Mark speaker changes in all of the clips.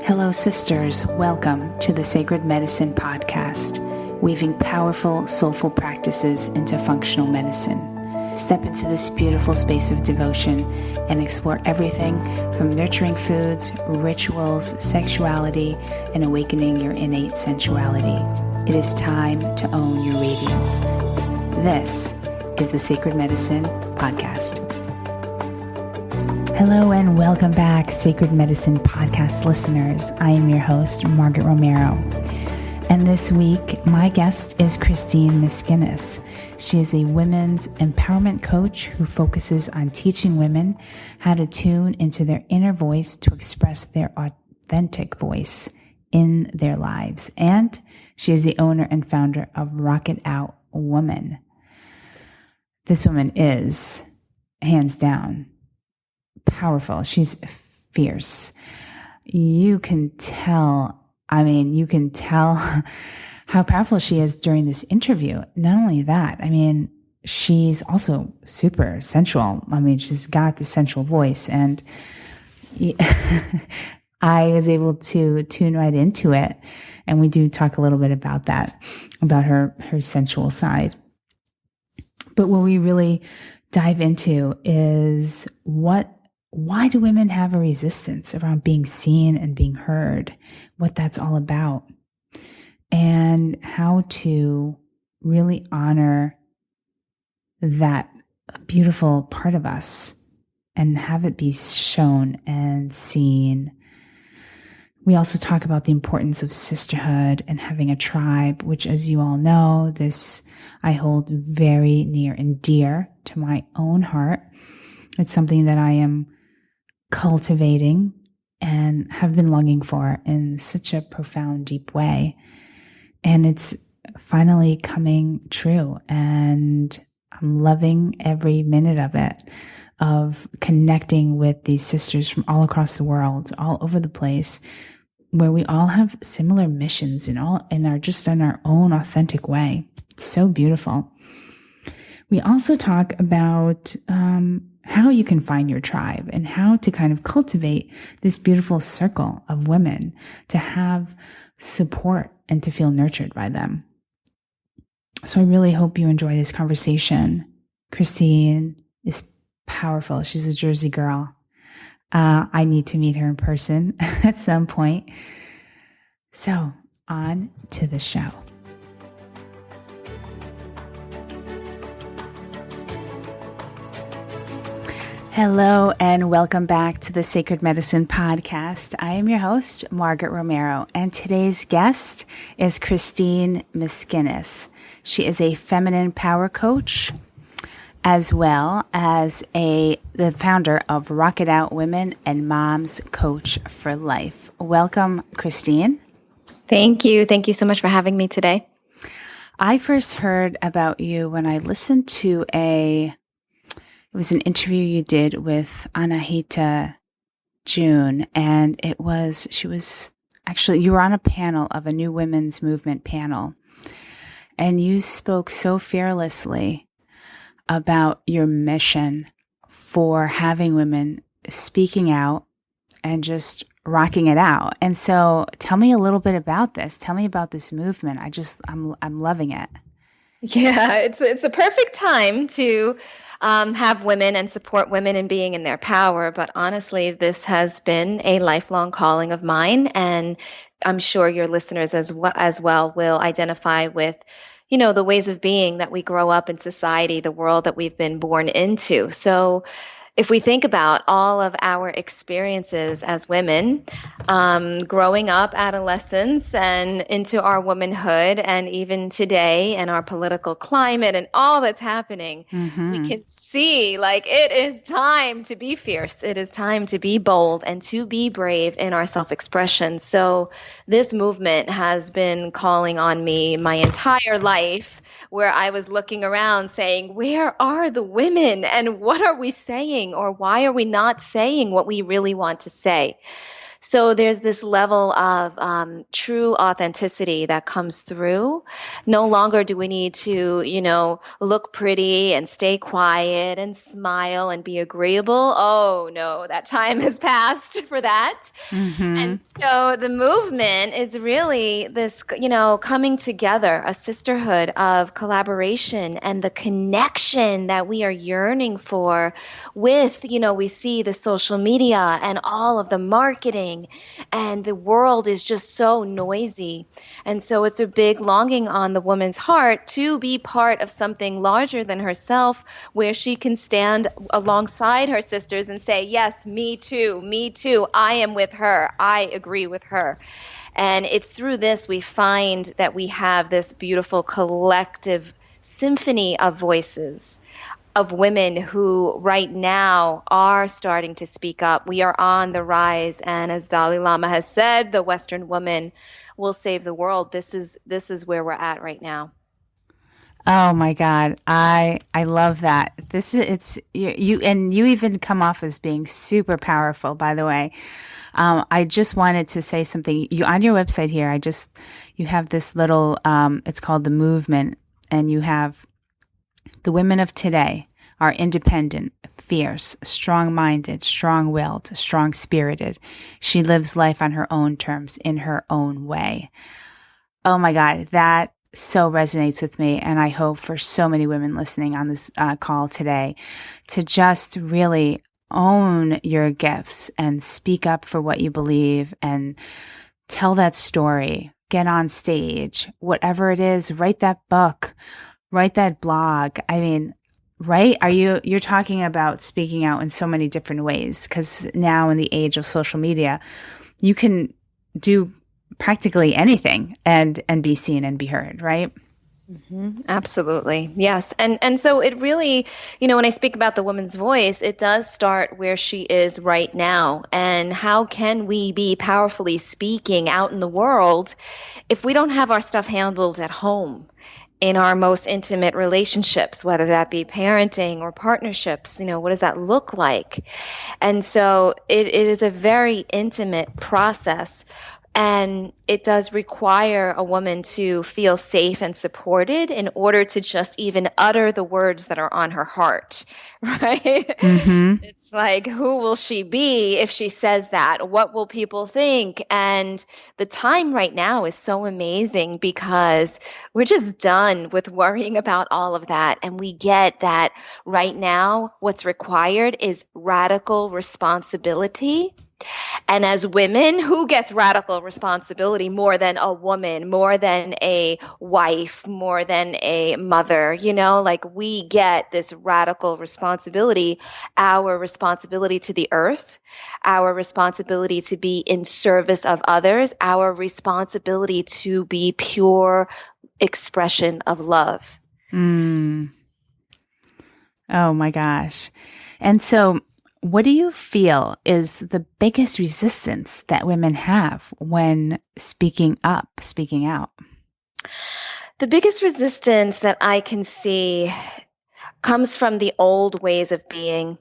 Speaker 1: Hello, sisters. Welcome to the Sacred Medicine Podcast, weaving powerful, soulful practices into functional medicine. Step into this beautiful space of devotion and explore everything from nurturing foods, rituals, sexuality, and awakening your innate sensuality. It is time to own your radiance. This is the Sacred Medicine Podcast. Hello and welcome back, Sacred Medicine Podcast listeners. I am your host, Margaret Romero. And this week, my guest is Christine Miskinis. She is a women's empowerment coach who focuses on teaching women how to tune into their inner voice to express their authentic voice in their lives. And she is the owner and founder of Rock It Out Woman. This woman is, hands down, powerful. She's fierce. You can tell how powerful she is during this interview. Not only that, she's also super sensual. She's got the sensual voice, and I was able to tune right into it. And we do talk a little bit about that, about her sensual side. But what we really dive into is why do women have a resistance around being seen and being heard, what that's all about, and how to really honor that beautiful part of us and have it be shown and seen. We also talk about the importance of sisterhood and having a tribe, which, as you all know, this I hold very near and dear to my own heart. It's something that I am cultivating and have been longing for in such a profound, deep way. And it's finally coming true. And I'm loving every minute of it, of connecting with these sisters from all across the world, all over the place, where we all have similar missions and are just in our own authentic way. It's so beautiful. We also talk about how you can find your tribe and how to kind of cultivate this beautiful circle of women to have support and to feel nurtured by them. So I really hope you enjoy this conversation. Christine is powerful. She's a Jersey girl. I need to meet her in person at some point. So on to the show. Hello and welcome back to the Sacred Medicine Podcast. I am your host, Margaret Romero, and today's guest is Christine Miskinis. She is a feminine power coach, as well as the founder of Rock It Out Women and Mom's Coach for Life. Welcome, Christine.
Speaker 2: Thank you. Thank you so much for having me today.
Speaker 1: I first heard about you when I listened to it was an interview you did with Anahita June, and you were on a panel of a New Women's Movement panel, and you spoke so fearlessly about your mission for having women speaking out and just rocking it out. And so tell me a little bit about this. Tell me about this movement. I'm loving it.
Speaker 2: Yeah, it's a perfect time to have women and support women in being in their power. But honestly, this has been a lifelong calling of mine, and I'm sure your listeners as well will identify with, the ways of being that we grow up in society, the world that we've been born into. So if we think about all of our experiences as women, growing up, adolescence, and into our womanhood, and even today, and our political climate, and all that's happening, we can see it is time to be fierce. It is time to be bold and to be brave in our self-expression. So this movement has been calling on me my entire life, where I was looking around saying, where are the women and what are we saying, or why are we not saying what we really want to say? So there's this level of true authenticity that comes through. No longer do we need to, look pretty and stay quiet and smile and be agreeable. Oh, no, that time has passed for that.
Speaker 1: Mm-hmm.
Speaker 2: And so the movement is really this, coming together, a sisterhood of collaboration and the connection that we are yearning for with, we see the social media and all of the marketing, and the world is just so noisy. And so it's a big longing on the woman's heart to be part of something larger than herself, where she can stand alongside her sisters and say, yes, me too, I am with her, I agree with her. And it's through this we find that we have this beautiful collective symphony of voices of women who right now are starting to speak up. We are on the rise, and as Dalai Lama has said, the Western woman will save the world. This is where we're at right now.
Speaker 1: Oh my God. I love that. It's you and you even come off as being super powerful, by the way. I just wanted to say something. You on your website here, you have this little it's called The Movement, and you have the women of today are independent, fierce, strong-minded, strong-willed, strong-spirited. She lives life on her own terms, in her own way. Oh my God, that so resonates with me. And I hope for so many women listening on this call today to just really own your gifts and speak up for what you believe and tell that story, get on stage, whatever it is, write that book, write that blog. I mean, right? You're talking about speaking out in so many different ways, because now in the age of social media, you can do practically anything and be seen and be heard, right?
Speaker 2: Mm-hmm. Absolutely. Yes. And so it really, when I speak about the woman's voice, it does start where she is right now. And how can we be powerfully speaking out in the world if we don't have our stuff handled at home? In our most intimate relationships, whether that be parenting or partnerships, what does that look like? And so it is a very intimate process. And it does require a woman to feel safe and supported in order to just even utter the words that are on her heart, right?
Speaker 1: Mm-hmm.
Speaker 2: It's like, who will she be if she says that? What will people think? And the time right now is so amazing because we're just done with worrying about all of that. And we get that right now, what's required is radical responsibility. And as women, who gets radical responsibility more than a woman, more than a wife, more than a mother? Like we get this radical responsibility, our responsibility to the earth, our responsibility to be in service of others, our responsibility to be pure expression of love.
Speaker 1: Mm. Oh my gosh. And so, what do you feel is the biggest resistance that women have when speaking up, speaking out?
Speaker 2: The biggest resistance that I can see comes from the old ways of being.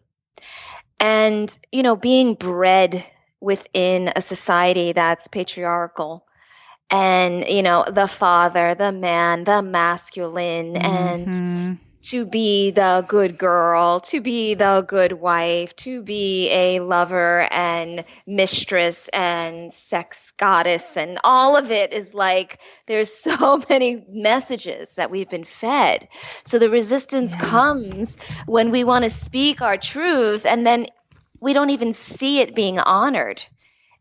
Speaker 2: And, being bred within a society that's patriarchal. And, the father, the man, the masculine, and
Speaker 1: Mm-hmm.
Speaker 2: to be the good girl, to be the good wife, to be a lover and mistress and sex goddess. And all of it is like, there's so many messages that we've been fed. So the resistance comes when we want to speak our truth, and then we don't even see it being honored.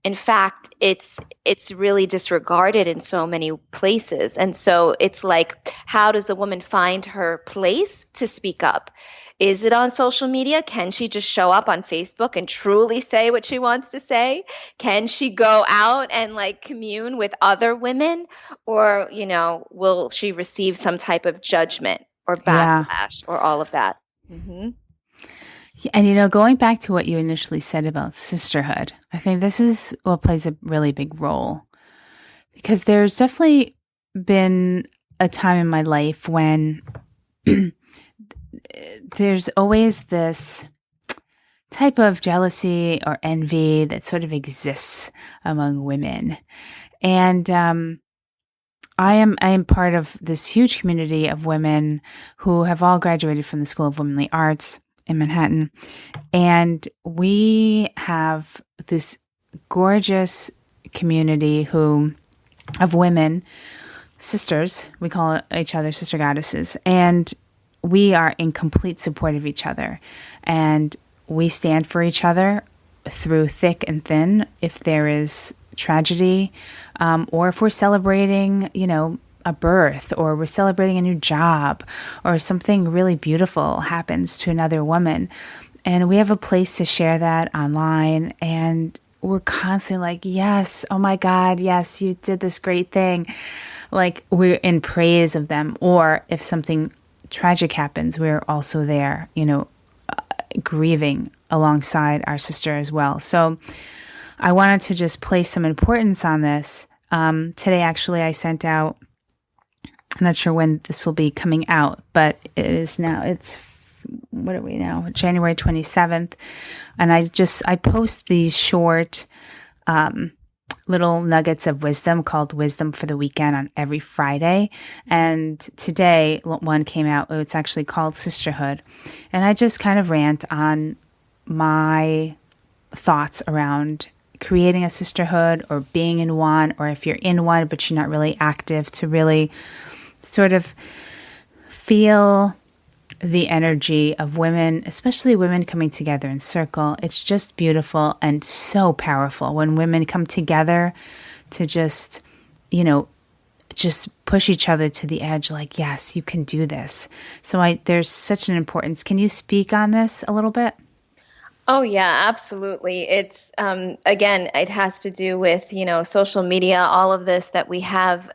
Speaker 2: In fact, it's really disregarded in so many places. And so it's like, how does the woman find her place to speak up? Is it on social media? Can she just show up on Facebook and truly say what she wants to say? Can she go out and commune with other women? Or, will she receive some type of judgment or backlash or all of that? Mm-hmm.
Speaker 1: And going back to what you initially said about sisterhood, I think this is what plays a really big role, because there's definitely been a time in my life when there's always this type of jealousy or envy that sort of exists among women. And I am part of this huge community of women who have all graduated from the School of Womanly Arts in Manhattan. And we have this gorgeous community of women, sisters. We call each other sister goddesses. And we are in complete support of each other. And we stand for each other through thick and thin if there is tragedy, or if we're celebrating, a birth, or we're celebrating a new job, or something really beautiful happens to another woman. And we have a place to share that online. And we're constantly like, yes, oh my God, yes, you did this great thing. Like, we're in praise of them. Or if something tragic happens, we're also there, grieving alongside our sister as well. So I wanted to just place some importance on this. Today, actually, I sent out, I'm not sure when this will be coming out, but it is now, what are we now? January 27th. And I post these short, little nuggets of wisdom called Wisdom for the Weekend on every Friday. And today one came out. It's actually called Sisterhood. And I just kind of rant on my thoughts around creating a sisterhood or being in one, or if you're in one but you're not really active, to really sort of feel the energy of women, especially women coming together in circle. It's just beautiful and so powerful when women come together to just push each other to the edge, like, yes, you can do this. So there's such an importance. Can you speak on this a little bit?
Speaker 2: Oh, yeah, absolutely. It's, again, it has to do with, social media, all of this that we have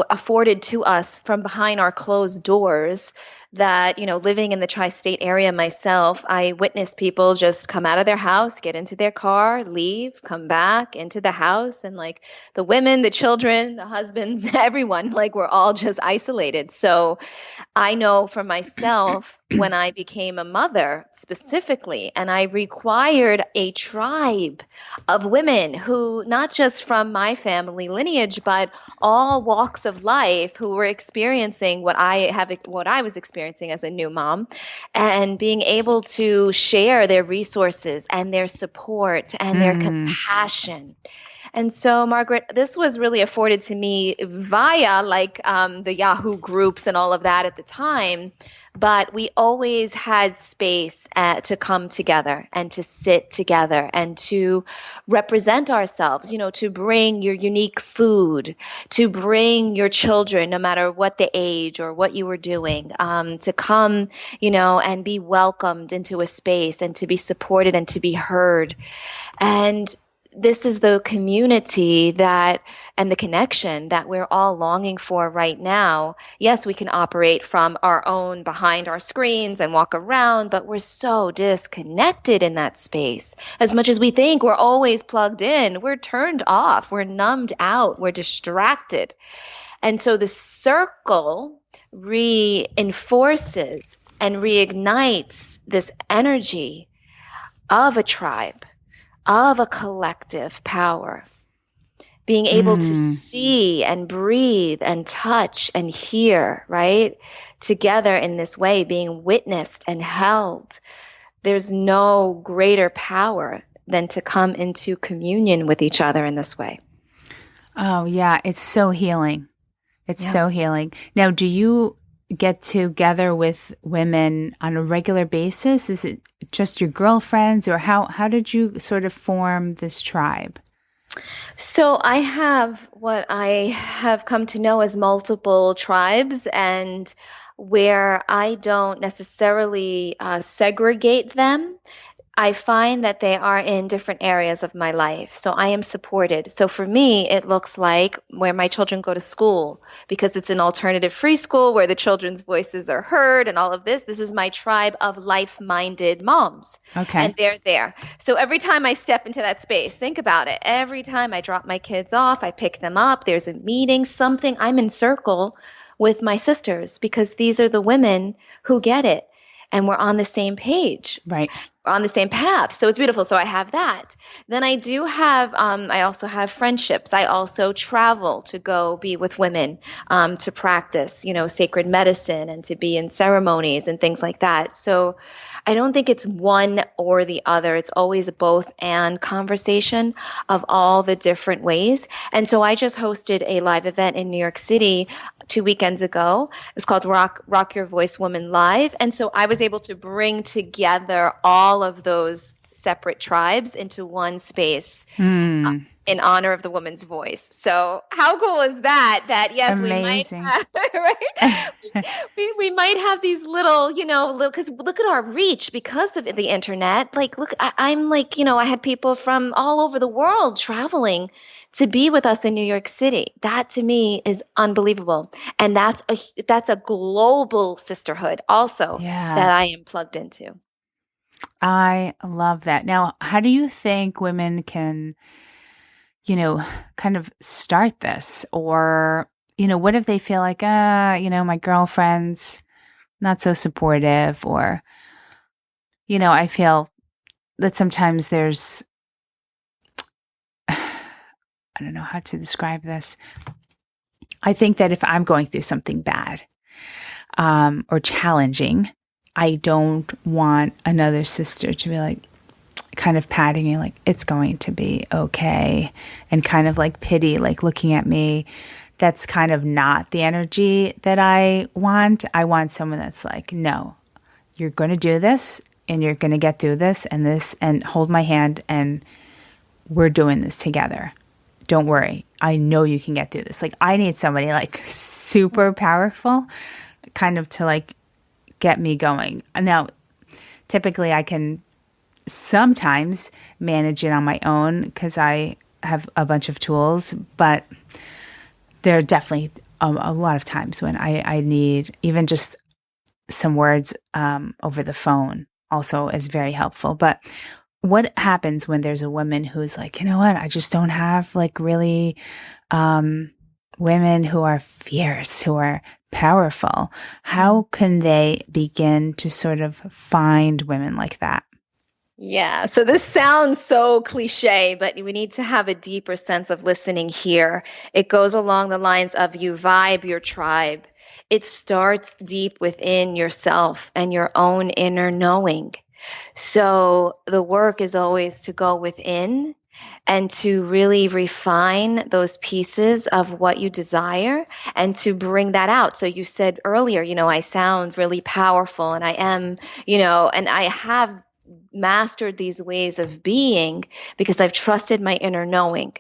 Speaker 2: afforded to us from behind our closed doors, that, living in the tri-state area myself, I witness people just come out of their house, get into their car, leave, come back into the house. And like the women, the children, the husbands, everyone, like we're all just isolated. So I know for myself, when I became a mother specifically, and I required a tribe of women who, not just from my family lineage, but all walks of life, who were experiencing what I was experiencing as a new mom, and being able to share their resources and their support and their compassion. And so, Margaret, this was really afforded to me via the Yahoo groups and all of that at the time. But we always had space to come together and to sit together and to represent ourselves, to bring your unique food, to bring your children, no matter what the age or what you were doing, to come, and be welcomed into a space and to be supported and to be heard. And this is the community and the connection that we're all longing for right now. Yes, we can operate from our own behind our screens and walk around, but we're so disconnected in that space. As much as we think we're always plugged in, we're turned off, we're numbed out, we're distracted. And so the circle reinforces and reignites this energy of a tribe, of a collective power, being able to see and breathe and touch and hear, right? Together in this way, being witnessed and held. There's no greater power than to come into communion with each other in this way.
Speaker 1: Oh, yeah. It's so healing. It's so healing. Now, do you get together with women on a regular basis? Is it just your girlfriends, or how did you sort of form this tribe?
Speaker 2: So I have what I have come to know as multiple tribes, and where I don't necessarily segregate them. I find that they are in different areas of my life. So I am supported. So for me, it looks like where my children go to school, because it's an alternative free school where the children's voices are heard and all of this. This is my tribe of life-minded moms.
Speaker 1: Okay.
Speaker 2: And they're there. So every time I step into that space, think about it. Every time I drop my kids off, I pick them up, there's a meeting, something, I'm in circle with my sisters, because these are the women who get it. And we're on the same page.
Speaker 1: Right.
Speaker 2: on the same path. So it's beautiful. So I have that. Then I do have, I also have friendships. I also travel to go be with women, to practice, sacred medicine and to be in ceremonies and things like that. So I don't think it's one or the other. It's always a both and conversation of all the different ways. And so I just hosted a live event in New York City 2 weekends ago. It was called Rock Your Voice Woman Live. And so I was able to bring together all of those separate tribes into one space. In honor of the woman's voice. So how cool is that? That yes,
Speaker 1: Amazing.
Speaker 2: We might have, right? we might have these little, because look at our reach because of the internet. Like, look, I'm like, I had people from all over the world traveling to be with us in New York City. That to me is unbelievable. And that's a global sisterhood also that I am plugged into.
Speaker 1: I love that. Now, how do you think women can kind of start this? Or, what if they feel like, my girlfriend's not so supportive, or, I feel that sometimes there's, I don't know how to describe this. I think that if I'm going through something bad, or challenging, I don't want another sister to be like, kind of patting me like it's going to be okay, and kind of like pity, like looking at me. That's kind of not the energy that I want. I want someone that's like, no, you're going to do this and you're going to get through this and hold my hand and we're doing this together. Don't worry. I know you can get through this. Like I need somebody like super powerful kind of to like get me going. Now, typically I can sometimes manage it on my own because I have a bunch of tools, but there are definitely a lot of times when I need even just some words over the phone also is very helpful. But what happens when there's a woman who's like, you know what, I just don't have like really women who are fierce, who are powerful? How can they begin to sort of find women like that?
Speaker 2: Yeah. So this sounds so cliche, but we need to have a deeper sense of listening here. It goes along the lines of you vibe your tribe. It starts deep within yourself and your own inner knowing. So the work is always to go within and to really refine those pieces of what you desire and to bring that out. So you said earlier, I sound really powerful and I am, and I have mastered these ways of being because I've trusted my inner knowing.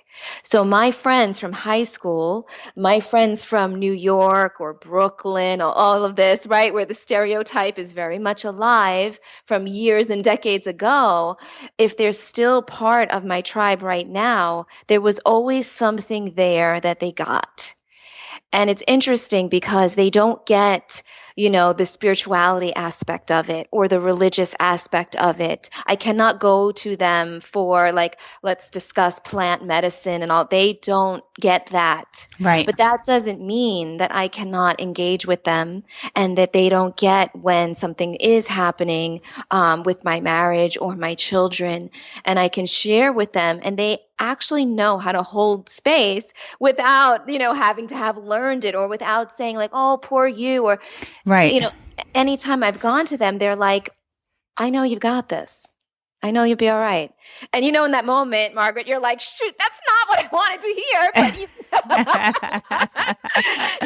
Speaker 2: So my friends from high school, my friends from New York or Brooklyn, or all of this, right, where the stereotype is very much alive from years and decades ago, if there's still part of my tribe right now, there was always something there that they got. And it's interesting because they don't get the spirituality aspect of it or the religious aspect of it. I cannot go to them for like, let's discuss plant medicine and all. They don't get that.
Speaker 1: Right.
Speaker 2: But that doesn't mean that I cannot engage with them and that they don't get when something is happening with my marriage or my children. And I can share with them and they actually know how to hold space without, having to have learned it or without saying like, oh, poor you, or,
Speaker 1: right.
Speaker 2: Anytime I've gone to them, they're like, I know you've got this. I know you'll be all right. And in that moment, Margaret, you're like, shoot, that's not what I wanted to hear. But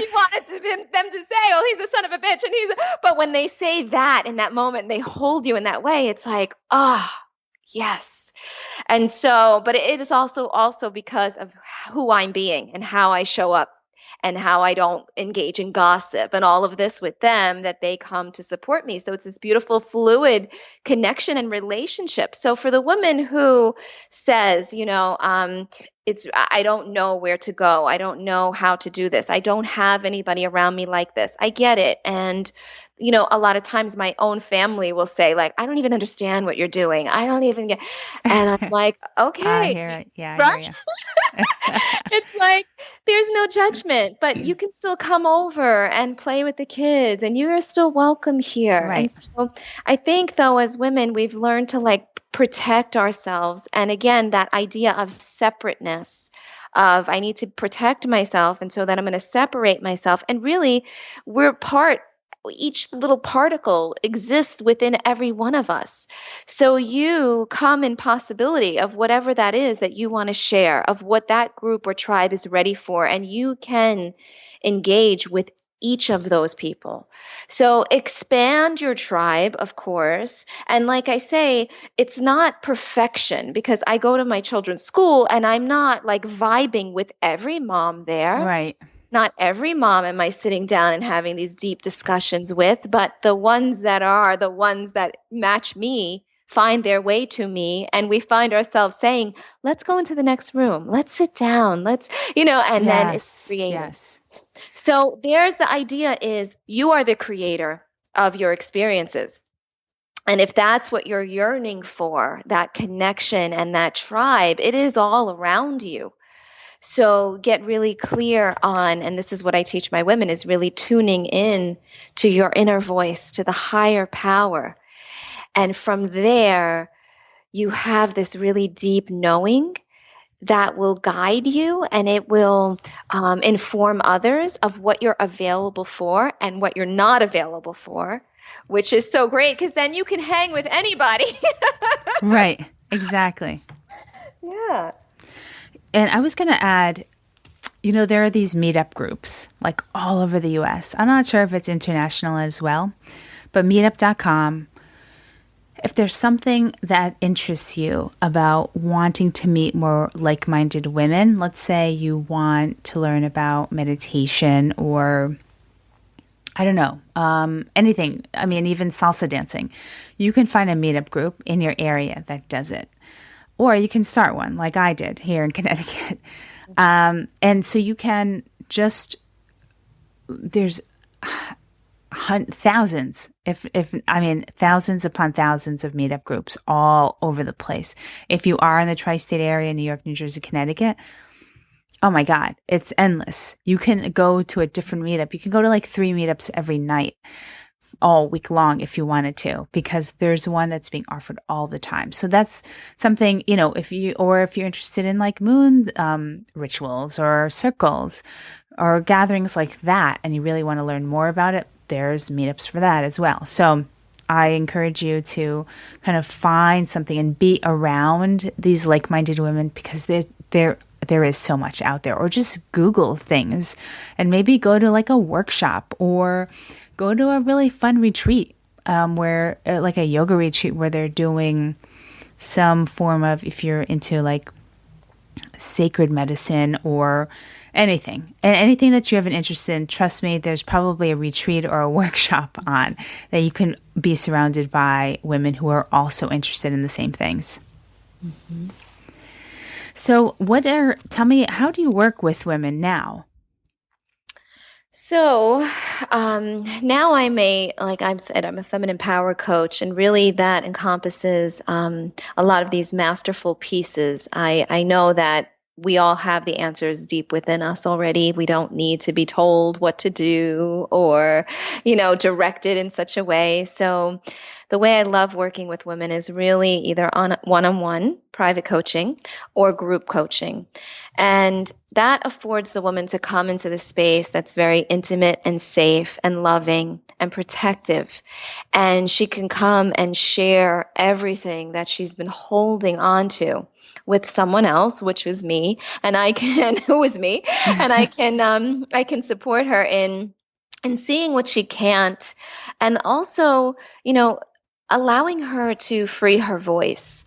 Speaker 2: you wanted them to say, oh, he's a son of a bitch. But when they say that in that moment, they hold you in that way. It's like, yes. And so, but it is also because of who I'm being and how I show up and how I don't engage in gossip and all of this with them that they come to support me. So it's this beautiful fluid connection and relationship. So for the woman who says, I don't know where to go. I don't know how to do this. I don't have anybody around me like this. I get it. And a lot of times my own family will say like, I don't even understand what you're doing. I don't even get, and I'm like, okay.
Speaker 1: I hear it. Yeah.
Speaker 2: Right? It's like there's no judgment, but you can still come over and play with the kids and you are still welcome here. And
Speaker 1: Right.
Speaker 2: so I think though, as women, we've learned to like protect ourselves. And again, that idea of separateness of I need to protect myself. And so then I'm going to separate myself. And really, we're part each little particle exists within every one of us. So you come in possibility of whatever that is that you want to share, of what that group or tribe is ready for, and you can engage with each of those people. So expand your tribe, of course. And like I say, it's not perfection because I go to my children's school and I'm not like vibing with every mom there.
Speaker 1: Right.
Speaker 2: Not every mom am I sitting down and having these deep discussions with, but the ones that are the ones that match me find their way to me. And we find ourselves saying, let's go into the next room. Let's sit down. And then it's
Speaker 1: Yes.
Speaker 2: creating.
Speaker 1: Yes.
Speaker 2: So there's the idea is you are the creator of your experiences. And if that's what you're yearning for, that connection and that tribe, it is all around you. So get really clear on, and this is what I teach my women, is really tuning in to your inner voice, to the higher power. And from there, you have this really deep knowing that will guide you and it will inform others of what you're available for and what you're not available for, which is so great because then you can hang with anybody.
Speaker 1: Right. Exactly.
Speaker 2: Yeah.
Speaker 1: And I was going to add, there are these meetup groups like all over the US. I'm not sure if it's international as well, but meetup.com. If there's something that interests you about wanting to meet more like-minded women, let's say you want to learn about meditation or I don't know, anything. I mean, even salsa dancing. You can find a meetup group in your area that does it. Or you can start one like I did here in Connecticut. And so you can there's thousands, thousands upon thousands of meetup groups all over the place. If you are in the tri-state area, New York, New Jersey, Connecticut, oh my God, it's endless. You can go to a different meetup. You can go to like 3 meetups every night, all week long if you wanted to, because there's one that's being offered all the time. So that's something, if you're interested in like moon rituals or circles or gatherings like that, and you really want to learn more about it, there's meetups for that as well. So I encourage you to kind of find something and be around these like-minded women because there is so much out there. Or just Google things and maybe go to like a workshop or go to a really fun retreat where like a yoga retreat where they're doing some form of, if you're into like sacred medicine or anything that you have an interest in, trust me, there's probably a retreat or a workshop on that you can be surrounded by women who are also interested in the same things. Mm-hmm. So tell me, how do you work with women now?
Speaker 2: So now I'm I'm a feminine power coach, and really that encompasses a lot of these masterful pieces. I know that we all have the answers deep within us already. We don't need to be told what to do or, directed in such a way. So the way I love working with women is really either on one-on-one private coaching or group coaching. And that affords the woman to come into the space that's very intimate and safe and loving and protective. And she can come and share everything that she's been holding on to with someone else, which was me, and who was me, and I can support her in seeing what she can't, and also, allowing her to free her voice.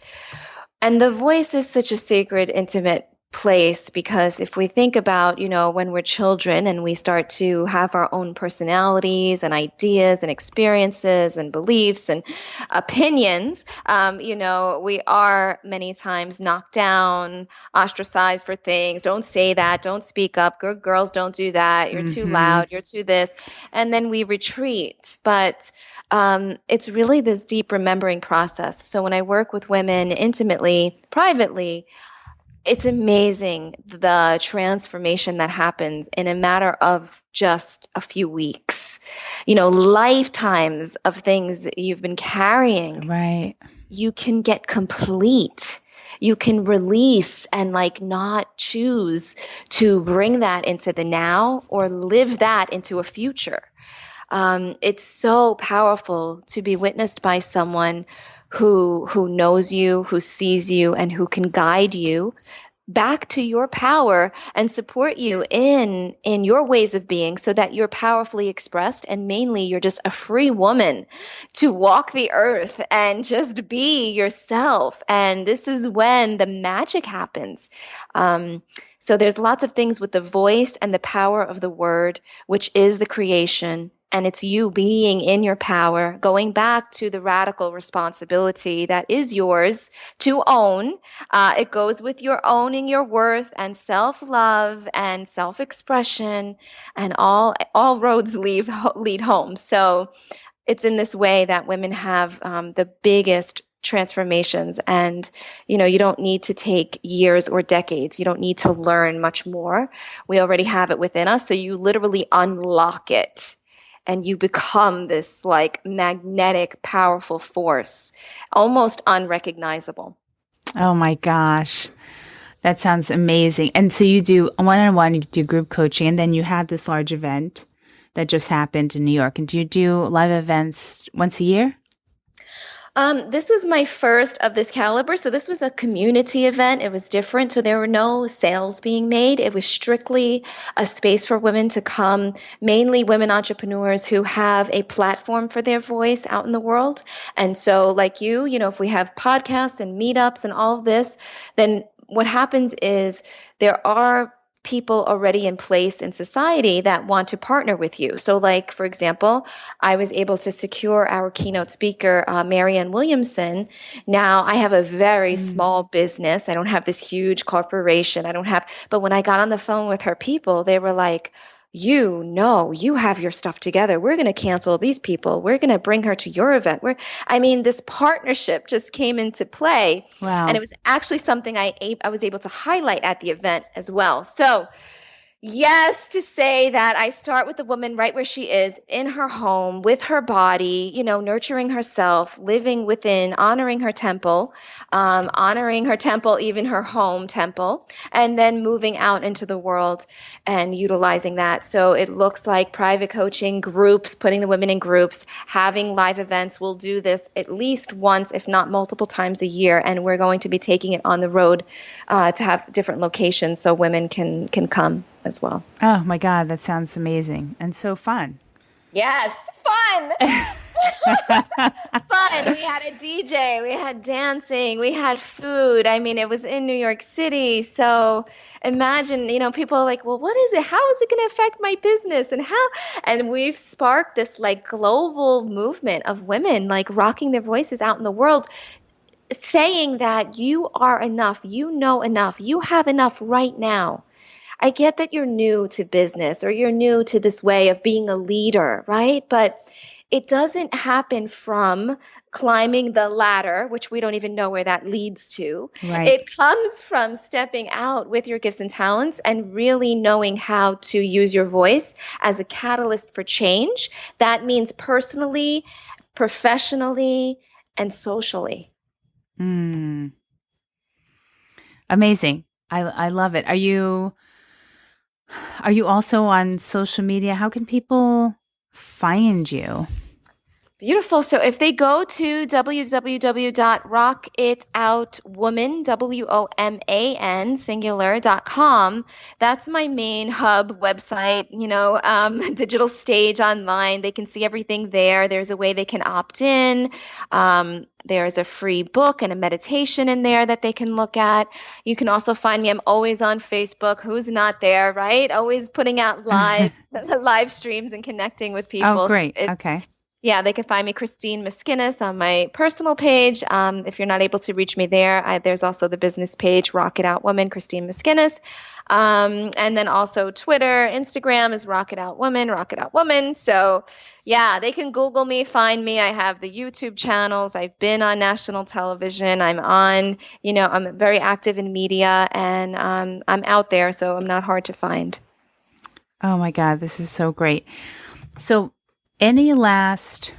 Speaker 2: And the voice is such a sacred, intimate place because if we think about, when we're children and we start to have our own personalities and ideas and experiences and beliefs and opinions, we are many times knocked down, ostracized for things. Don't say that. Don't speak up. Good girls don't do that. You're too loud. You're too this. And then we retreat. But it's really this deep remembering process. So when I work with women intimately, privately, It's amazing the transformation that happens in a matter of just a few weeks. Lifetimes of things that you've been carrying.
Speaker 1: Right.
Speaker 2: You can get complete. You can release and not choose to bring that into the now or live that into a future. It's so powerful to be witnessed by someone who knows you, who sees you, and who can guide you back to your power and support you in your ways of being, so that you're powerfully expressed, and mainly you're just a free woman to walk the earth and just be yourself. And this is when the magic happens. So there's lots of things with the voice and the power of the word, which is the creation. And it's you being in your power, going back to the radical responsibility that is yours to own. It goes with your owning your worth and self-love and self-expression, and all roads lead home. So it's in this way that women have the biggest transformations. And, you don't need to take years or decades. You don't need to learn much more. We already have it within us. So you literally unlock it. And you become this magnetic, powerful force, almost unrecognizable.
Speaker 1: Oh my gosh. That sounds amazing. And so you do one-on-one, you do group coaching, and then you had this large event that just happened in New York. And do you do live events once a year?
Speaker 2: This was my first of this caliber. So this was a community event. It was different. So there were no sales being made. It was strictly a space for women to come, mainly women entrepreneurs who have a platform for their voice out in the world. And so like if we have podcasts and meetups and all of this, then what happens is there are people already in place in society that want to partner with you. So for example, I was able to secure our keynote speaker, Marianne Williamson. Now I have a very small business. I don't have this huge corporation. But when I got on the phone with her people, they were like, you have your stuff together. We're going to cancel these people. We're going to bring her to your event. This partnership just came into play.
Speaker 1: Wow.
Speaker 2: And it was actually something I was able to highlight at the event as well. So yes, to say that I start with the woman right where she is, in her home, with her body, nurturing herself, living within, honoring her temple, even her home temple, and then moving out into the world and utilizing that. So it looks like private coaching, groups, putting the women in groups, having live events. We'll do this at least once, if not multiple times a year. And we're going to be taking it on the road to have different locations so women can come as well.
Speaker 1: Oh my God, that sounds amazing and so fun.
Speaker 2: Yes, fun. Fun. We had a DJ, we had dancing, we had food. It was in New York City. So imagine, people are like, well, what is it? How is it going to affect my business? And we've sparked this global movement of women rocking their voices out in the world, saying that you are enough, you know enough, you have enough right now. I get that you're new to business or you're new to this way of being a leader, right? But it doesn't happen from climbing the ladder, which we don't even know where that leads to.
Speaker 1: Right.
Speaker 2: It comes from stepping out with your gifts and talents and really knowing how to use your voice as a catalyst for change. That means personally, professionally, and socially.
Speaker 1: Amazing. I love it. Are you also on social media? How can people find you?
Speaker 2: Beautiful. So if they go to www.rockitoutwoman, WOMAN, singular.com, that's my main hub website, digital stage online. They can see everything there. There's a way they can opt in. There's a free book and a meditation in there that they can look at. You can also find me. I'm always on Facebook. Who's not there, right? Always putting out live streams and connecting with people.
Speaker 1: Oh, great. Okay.
Speaker 2: Yeah, they can find me, Christine Miskinis, on my personal page. If you're not able to reach me there, there's also the business page, Rock It Out Woman, Christine Miskinis. And then also Twitter, Instagram is Rock It Out Woman, Rock It Out Woman. So yeah, they can Google me, find me. I have the YouTube channels. I've been on national television. I'm very active in media, and I'm out there, so I'm not hard to find.
Speaker 1: Oh my God, this is so great. So, any last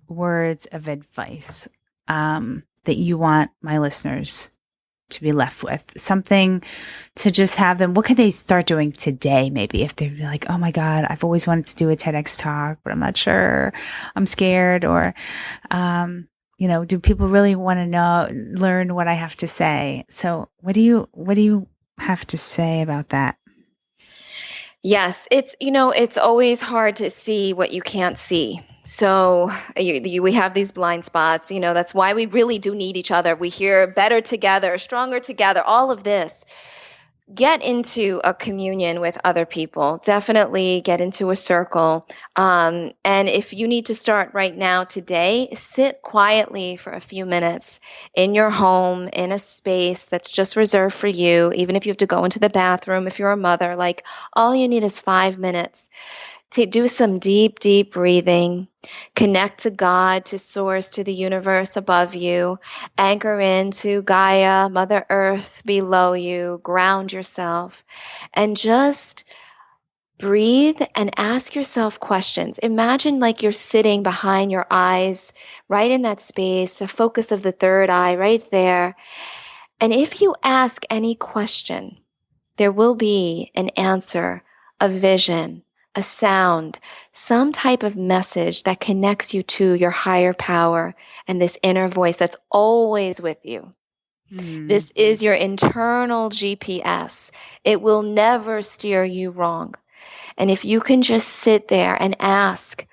Speaker 1: words of advice that you want my listeners to be left with? Something to just have them, what could they start doing today, maybe, if they're like, oh my God, I've always wanted to do a TEDx talk, but I'm not sure, I'm scared, or, do people really want to learn what I have to say? So what do you have to say about that?
Speaker 2: Yes, it's always hard to see what you can't see. So we have these blind spots. That's why we really do need each other. We hear better together, stronger together, all of this. Get into a communion with other people. Definitely get into a circle. And if you need to start right now today, sit quietly for a few minutes in your home, in a space that's just reserved for you. Even if you have to go into the bathroom, if you're a mother, like, all you need is 5 minutes to do some deep, deep breathing, connect to God, to Source, to the universe above you, anchor into Gaia, Mother Earth below you, ground yourself, and just breathe and ask yourself questions. Imagine like you're sitting behind your eyes, right in that space, the focus of the third eye right there. And if you ask any question, there will be an answer, a vision, a sound, some type of message that connects you to your higher power and this inner voice that's always with you. This is your internal GPS. It will never steer you wrong. And if you can just sit there and ask,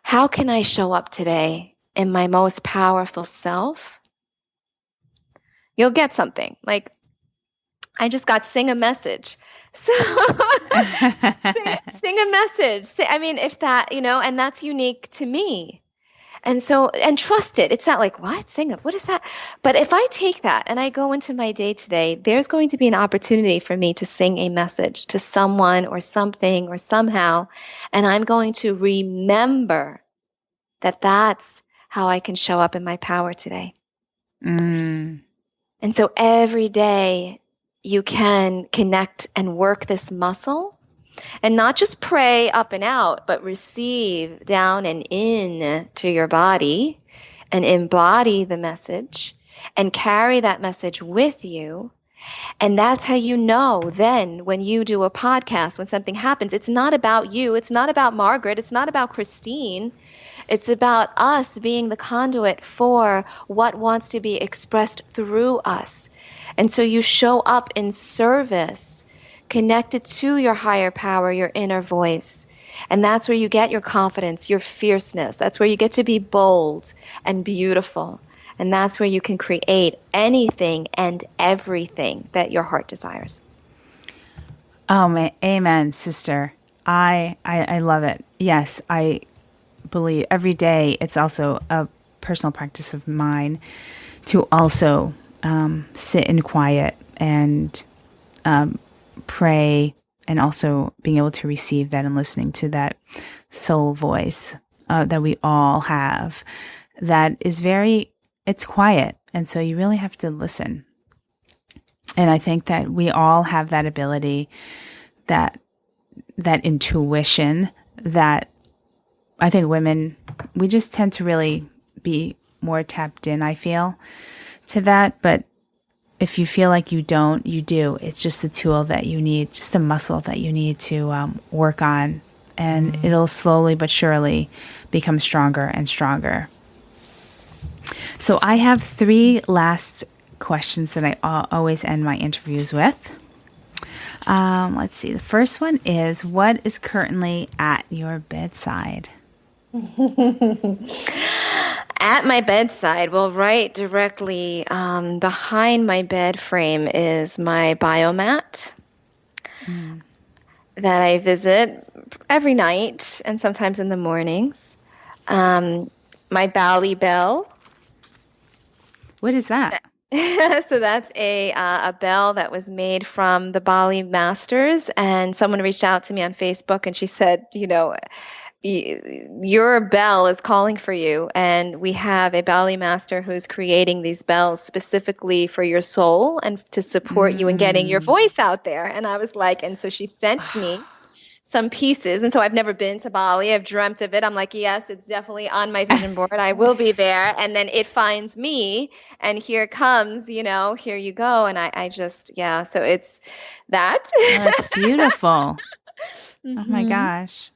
Speaker 2: how can I show up today in my most powerful self? You'll get something. Like, I just got sing a message. So sing a message. If that, and that's unique to me. And trust it. It's not like, what? Sing it. What is that? But if I take that and I go into my day today, there's going to be an opportunity for me to sing a message to someone or something or somehow. And I'm going to remember that that's how I can show up in my power today. And so every day, you can connect and work this muscle and not just pray up and out, but receive down and in to your body and embody the message and carry that message with you. And that's how you know then when you do a podcast, when something happens, it's not about you. It's not about Margaret. It's not about Christine. It's about us being the conduit for what wants to be expressed through us. And so you show up in service, connected to your higher power, your inner voice. And that's where you get your confidence, your fierceness. That's where you get to be bold and beautiful. And that's where you can create anything and everything that your heart desires.
Speaker 1: Oh, amen, sister. I love it. Yes, I believe every day it's also a personal practice of mine to also sit in quiet and pray, and also being able to receive that and listening to that soul voice that we all have. That is it's quiet. And so you really have to listen. And I think that we all have that ability, that intuition, that I think women, we just tend to really be more tapped in, I feel, to that. But if you feel like you don't, you do. It's just a tool that you need, just a muscle that you need to work on. And it'll slowly but surely become stronger and stronger. So I have 3 last questions that I always end my interviews with. Let's see. The first one is, what is currently at your bedside?
Speaker 2: At my bedside, well, right directly behind my bed frame is my biomat that I visit every night and sometimes in the mornings. My Bali bell.
Speaker 1: What is that?
Speaker 2: So that's a bell that was made from the Bali masters, and someone reached out to me on Facebook, and she said, your bell is calling for you, and we have a Bali master who's creating these bells specifically for your soul and to support you in getting your voice out there. And I was like, and so she sent me some pieces. And so I've never been to Bali. I've dreamt of it. I'm like, yes, it's definitely on my vision board. I will be there. And then it finds me, and here it comes, here you go. And I just, yeah, so it's that.
Speaker 1: Oh, that's beautiful.
Speaker 2: Mm-hmm.
Speaker 1: Oh my gosh.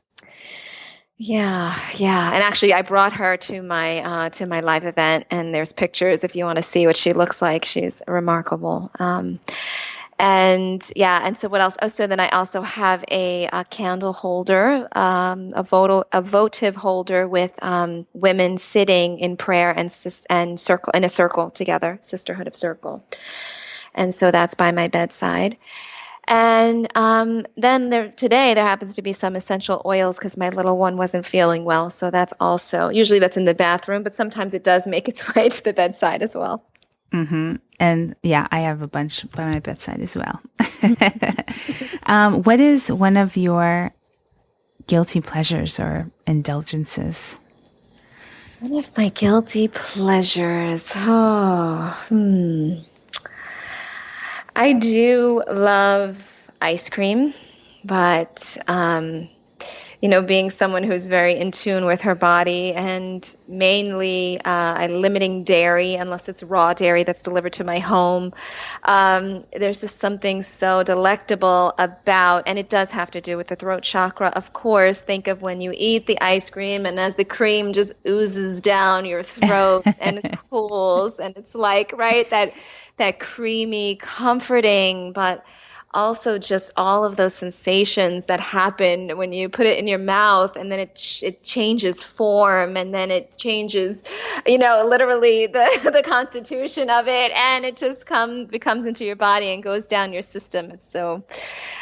Speaker 2: Yeah. And actually, I brought her to my live event, and there's pictures if you want to see what she looks like. She's remarkable. And so what else? Oh, so then I also have a candle holder, a votive holder with women sitting in prayer and circle in a circle together, sisterhood of circle. And so that's by my bedside. And then today there happens to be some essential oils because my little one wasn't feeling well. So that's usually that's in the bathroom, but sometimes it does make its way to the bedside as well.
Speaker 1: Mm-hmm. And yeah, I have a bunch by my bedside as well. What is one of your guilty pleasures or indulgences?
Speaker 2: One of my guilty pleasures. I do love ice cream, but being someone who's very in tune with her body, and mainly limiting dairy unless it's raw dairy that's delivered to my home. There's just something so delectable about, and it does have to do with the throat chakra, of course. Think of when you eat the ice cream and as the cream just oozes down your throat and it cools, and it's like, right, that creamy, comforting, but also just all of those sensations that happen when you put it in your mouth, and then it changes form, and then it changes, literally the constitution of it, and it just becomes into your body and goes down your system. It's so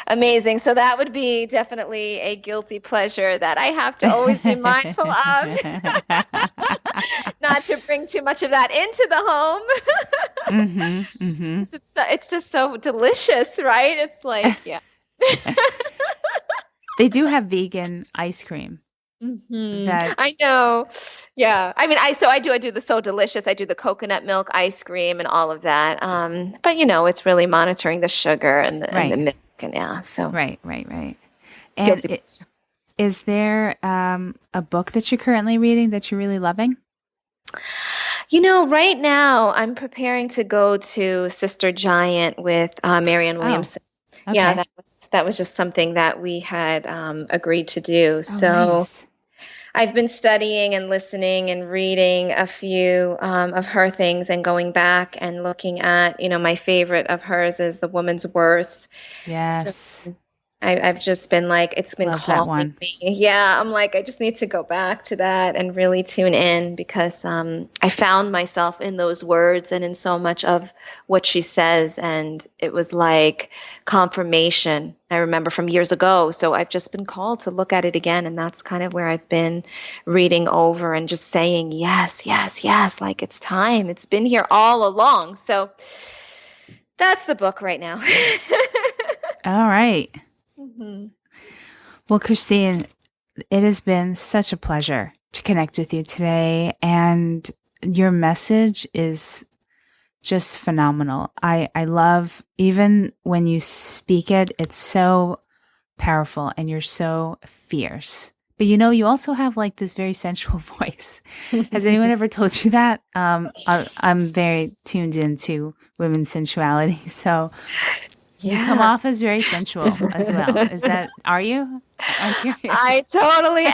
Speaker 2: amazing. So that would be definitely a guilty pleasure that I have to always be mindful of, not to bring too much of that into the home.
Speaker 1: Mm-hmm, mm-hmm.
Speaker 2: It's just so delicious, right? It's like, yeah.
Speaker 1: They do have vegan ice cream.
Speaker 2: Mm-hmm. I know. Yeah. I mean, I do the So Delicious. I do the coconut milk ice cream and all of that. But it's really monitoring the sugar and the milk, and yeah. So
Speaker 1: right. And is there a book that you're currently reading that you're really loving?
Speaker 2: Right now I'm preparing to go to Sister Giant with Marianne Williamson.
Speaker 1: Okay.
Speaker 2: Yeah, that was just something that we had agreed to do.
Speaker 1: Nice.
Speaker 2: I've been studying and listening and reading a few of her things and going back and looking at, my favorite of hers is The Woman's Worth.
Speaker 1: Yes.
Speaker 2: So I've just been like, it's been calling me. Yeah, I'm like, I just need to go back to that and really tune in, because I found myself in those words and in so much of what she says, and it was like confirmation. I remember from years ago. So I've just been called to look at it again, and that's kind of where I've been reading over and just saying, yes, like it's time. It's been here all along. So that's the book right now.
Speaker 1: All right.
Speaker 2: Mm-hmm.
Speaker 1: Well, Christine, it has been such a pleasure to connect with you today, and your message is just phenomenal. I love, even when you speak it, it's so powerful, and you're so fierce. But you also have like this very sensual voice. Has anyone ever told you that? I'm very tuned into women's sensuality, so you come off as very sensual as well. Are you? I'm curious.
Speaker 2: I totally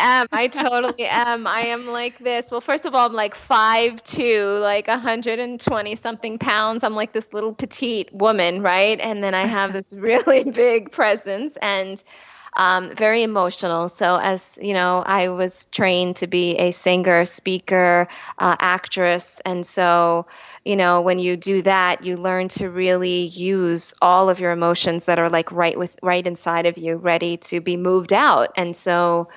Speaker 2: am. I am like this. Well, first of all, I'm like 5'2", like 120 something pounds. I'm like this little petite woman, right? And then I have this really big presence, and very emotional. So as you know, I was trained to be a singer, speaker, actress. And so, when you do that, you learn to really use all of your emotions that are like right inside of you, ready to be moved out. And so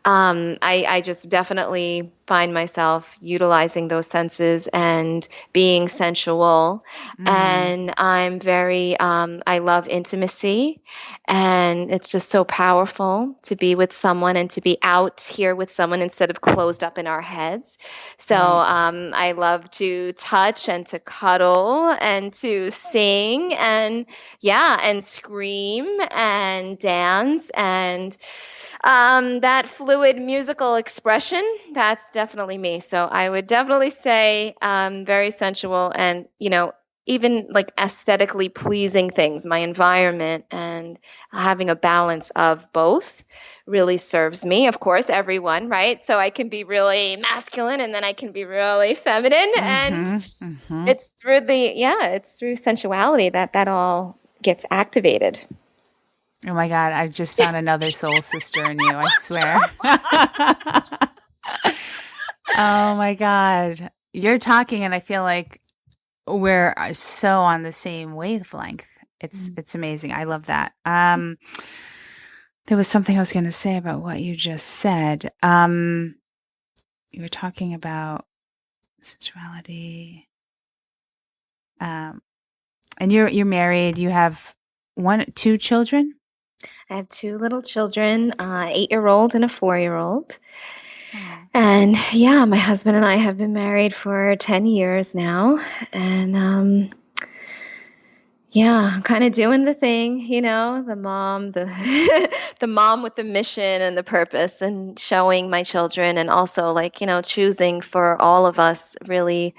Speaker 2: I just definitely find myself utilizing those senses and being sensual. And I'm very, I love intimacy. And it's just so powerful to be with someone and to be out here with someone instead of closed up in our heads. So I love to touch and to cuddle and to sing and and scream and dance and that fluid musical expression, that's definitely me. So I would definitely say very sensual and, even like aesthetically pleasing things, my environment and having a balance of both really serves me. Of course, everyone, right? So I can be really masculine and then I can be really feminine. And it's through it's through sensuality that all gets activated.
Speaker 1: Oh my God, I've just found another soul sister in you, I swear. Oh my God. You're talking and I feel like we're so on the same wavelength. It's amazing. I love that. There was something I was going to say about what you just said. You were talking about sensuality. And you're married. You have two children?
Speaker 2: I have two little children, 8-year-old and a 4-year-old. And my husband and I have been married for 10 years now. And I'm kind of doing the thing, the mom, the mom with the mission and the purpose and showing my children and also like, choosing for all of us really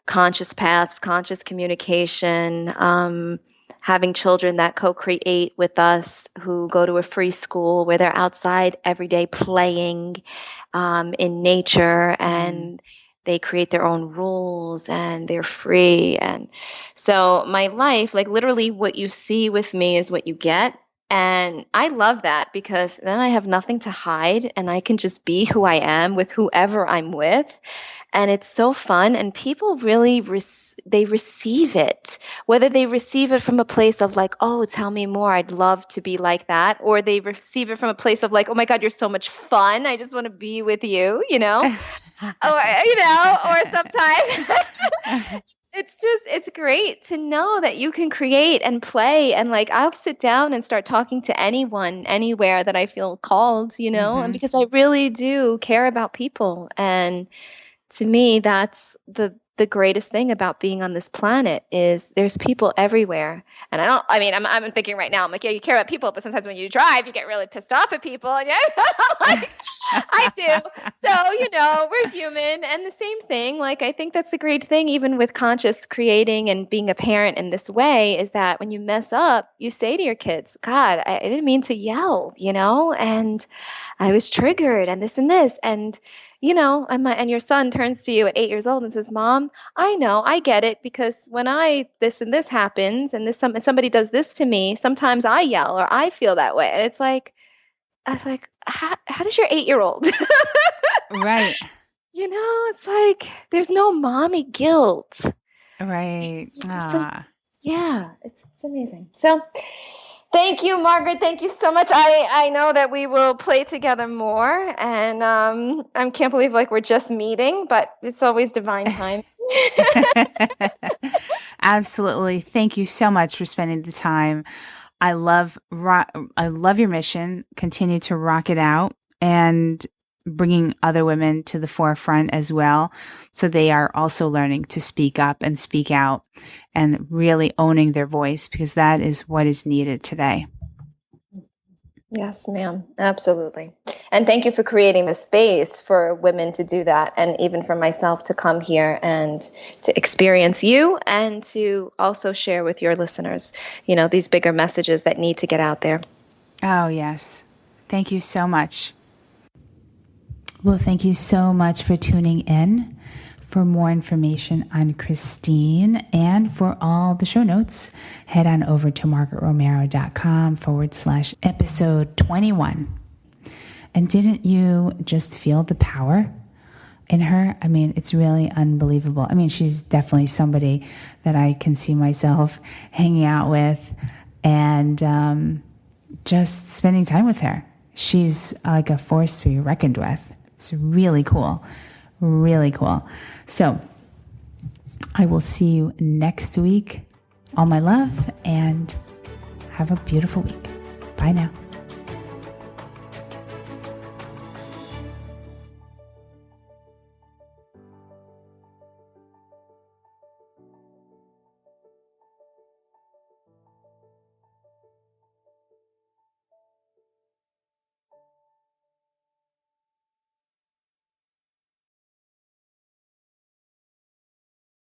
Speaker 2: conscious paths, conscious communication, having children that co-create with us who go to a free school where they're outside every day playing in nature and they create their own rules and they're free. And so my life, like literally what you see with me is what you get. And I love that because then I have nothing to hide and I can just be who I am with whoever I'm with. And it's so fun. And people really, they receive it, whether they receive it from a place of like, oh, tell me more. I'd love to be like that. Or they receive it from a place of like, oh my God, you're so much fun. I just want to be with you, or sometimes it's great to know that you can create and play. And like, I'll sit down and start talking to anyone, anywhere that I feel called, and because I really do care about people. And to me, that's the greatest thing about being on this planet is there's people everywhere. And I'm thinking right now, I'm like, yeah, you care about people, but sometimes when you drive, you get really pissed off at people. And like, I do. So, we're human. And the same thing, like, I think that's the great thing, even with conscious creating and being a parent in this way, is that when you mess up, you say to your kids, God, I didn't mean to yell, and I was triggered and this and this. And and your son turns to you at 8 years old and says, Mom, I know, I get it, because when this and this happens and somebody does this to me, sometimes I yell or I feel that way. And it's like, I was like, how does your 8-year-old?
Speaker 1: Right.
Speaker 2: It's like, there's no mommy guilt.
Speaker 1: Right.
Speaker 2: It's amazing. So thank you, Margaret. Thank you so much. I know that we will play together more, and I can't believe like we're just meeting, but it's always divine time.
Speaker 1: Absolutely. Thank you so much for spending the time. I love your mission. Continue to rock it out and bringing other women to the forefront as well. So they are also learning to speak up and speak out and really owning their voice, because that is what is needed today.
Speaker 2: Yes, ma'am. Absolutely. And thank you for creating the space for women to do that. And even for myself to come here and to experience you and to also share with your listeners, these bigger messages that need to get out there.
Speaker 1: Oh, yes. Thank you so much. Well, thank you so much for tuning in. For more information on Christine and for all the show notes, head on over to margaretromero.com/episode 21. And didn't you just feel the power in her? I mean, it's really unbelievable. I mean, she's definitely somebody that I can see myself hanging out with and just spending time with her. She's like a force to be reckoned with. It's really cool. Really cool. So I will see you next week. All my love, and have a beautiful week. Bye now.